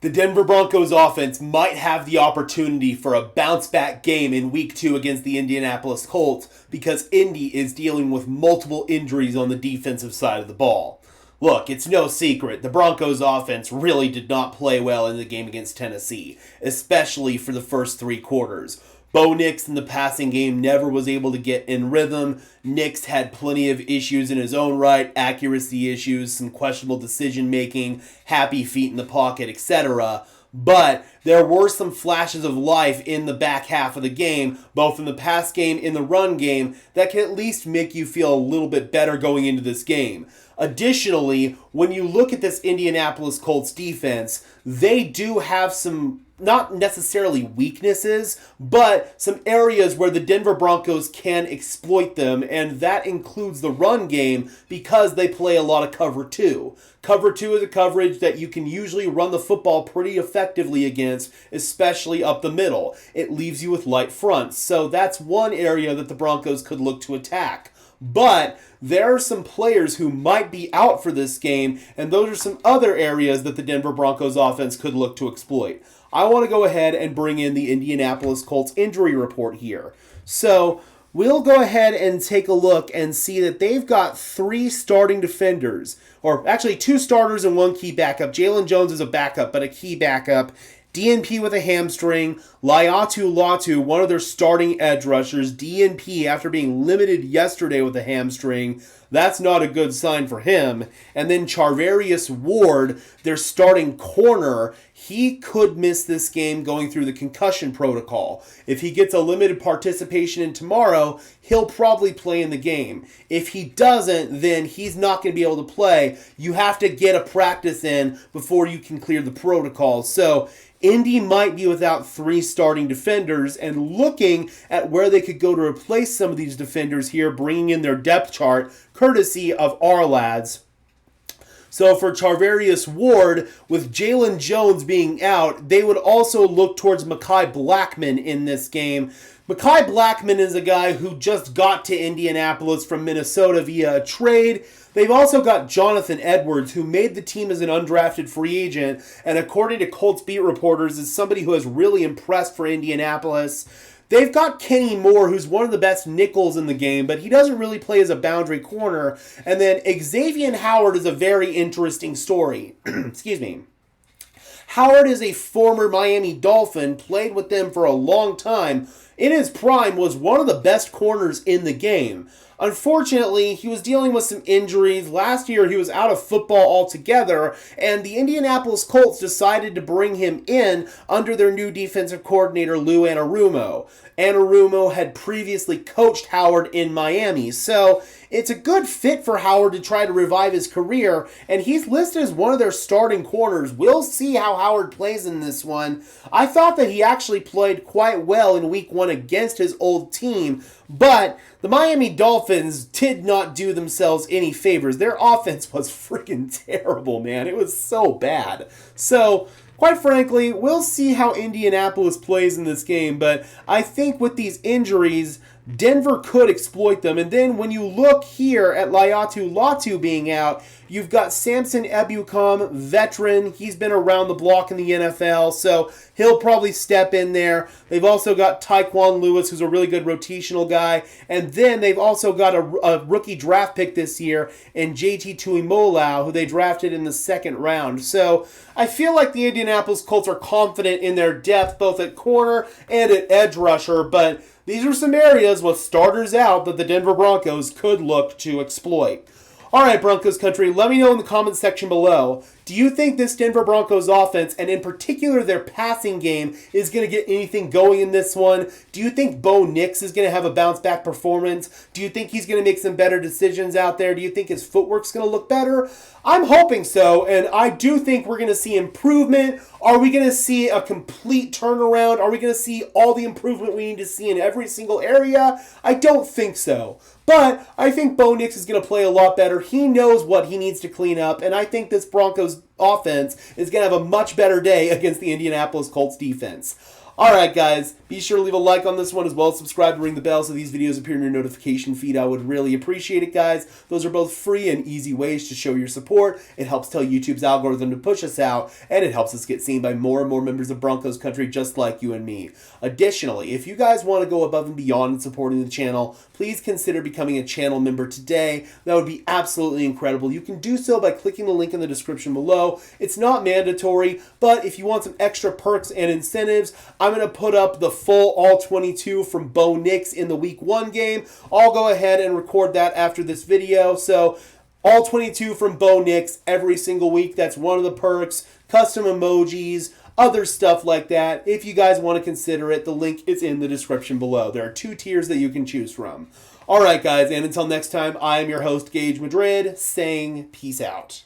The Denver Broncos offense might have the opportunity for a bounce back game in week 2 against the Indianapolis Colts because Indy is dealing with multiple injuries on the defensive side of the ball. Look, it's no secret, the Broncos offense really did not play well in the game against Tennessee, especially for the first 3 quarters. Bo Nix in the passing game never was able to get in rhythm. Nix had plenty of issues in his own right, accuracy issues, some questionable decision making, happy feet in the pocket, etc. But there were some flashes of life in the back half of the game, both in the pass game and in the run game, that can at least make you feel a little bit better going into this game. Additionally, when you look at this Indianapolis Colts defense, they do have some, not necessarily weaknesses, but some areas where the Denver Broncos can exploit them, and that includes the run game because they play a lot of cover 2. Cover 2 is a coverage that you can usually run the football pretty effectively against, especially up the middle. It leaves you with light fronts, so that's one area that the Broncos could look to attack. But there are some players who might be out for this game, and those are some other areas that the Denver Broncos offense could look to exploit. I want to go ahead and bring in the Indianapolis Colts injury report here. So we'll go ahead and take a look and see that they've got 3 starting defenders, or actually 2 starters and 1 key backup. Jalen Jones is a backup, but a key backup. DNP with a hamstring. Laiatu Latu, one of their starting edge rushers. DNP after being limited yesterday with a hamstring. That's not a good sign for him. And then Charvarius Ward, their starting corner, he could miss this game going through the concussion protocol. If he gets a limited participation in tomorrow, he'll probably play in the game. If he doesn't, then he's not going to be able to play. You have to get a practice in before you can clear the protocol. So Indy might be without 3 starting defenders, and looking at where they could go to replace some of these defenders here, bringing in their depth chart, courtesy of our lads. So for Charvarius Ward, with Jalen Jones being out, they would also look towards Mekhi Blackman in this game. Mekhi Blackman is a guy who just got to Indianapolis from Minnesota via a trade. They've also got Jonathan Edwards, who made the team as an undrafted free agent, and according to Colts beat reporters, is somebody who has really impressed for Indianapolis. They've got Kenny Moore, who's one of the best nickels in the game, but he doesn't really play as a boundary corner. And then Xavier Howard is a very interesting story. Excuse me. Howard is a former Miami Dolphin, played with them for a long time. In his prime, was one of the best corners in the game. Unfortunately, he was dealing with some injuries. Last year, he was out of football altogether, and the Indianapolis Colts decided to bring him in under their new defensive coordinator, Lou Anarumo. Anarumo had previously coached Howard in Miami, so it's a good fit for Howard to try to revive his career, and he's listed as one of their starting corners. We'll see how Howard plays in this one. I thought that he actually played quite well in Week 1 against his old team, but the Miami Dolphins did not do themselves any favors. Their offense was freaking terrible, man. It was so bad. So, quite frankly, we'll see how Indianapolis plays in this game, but I think with these injuries, Denver could exploit them. And then when you look here at Laiatu Latu being out, you've got Samson Ebukam, veteran. He's been around the block in the NFL, so he'll probably step in there. They've also got Tyquan Lewis, who's a really good rotational guy. And then they've also got a rookie draft pick this year in JT Tuimoloau, who they drafted in the 2nd round. So I feel like the Indianapolis Colts are confident in their depth, both at corner and at edge rusher, but these are some areas with starters out that the Denver Broncos could look to exploit. All right, Broncos country, let me know in the comments section below. Do you think this Denver Broncos offense, and in particular their passing game, is going to get anything going in this one? Do you think Bo Nix is going to have a bounce-back performance? Do you think he's going to make some better decisions out there? Do you think his footwork's going to look better? I'm hoping so, and I do think we're going to see improvement. Are we going to see a complete turnaround? Are we going to see all the improvement we need to see in every single area? I don't think so. But I think Bo Nix is going to play a lot better. He knows what he needs to clean up, and I think this Broncos offense is going to have a much better day against the Indianapolis Colts defense. Alright guys, be sure to leave a like on this one as well as subscribe and ring the bell so these videos appear in your notification feed. I would really appreciate it, guys. Those are both free and easy ways to show your support. It helps tell YouTube's algorithm to push us out, and it helps us get seen by more and more members of Broncos country just like you and me. Additionally, if you guys want to go above and beyond in supporting the channel, please consider becoming a channel member today. That would be absolutely incredible. You can do so by clicking the link in the description below. It's not mandatory, but if you want some extra perks and incentives, I'm going to put up the full all 22 from Bo Nix in the week 1 game. I'll go ahead and record that after this video. So all 22 from Bo Nix every single week. That's one of the perks. Custom emojis, other stuff like that. If you guys want to consider it, the link is in the description below. There are 2 tiers that you can choose from. Alright guys, and until next time, I am your host, Gage Madrid, saying peace out.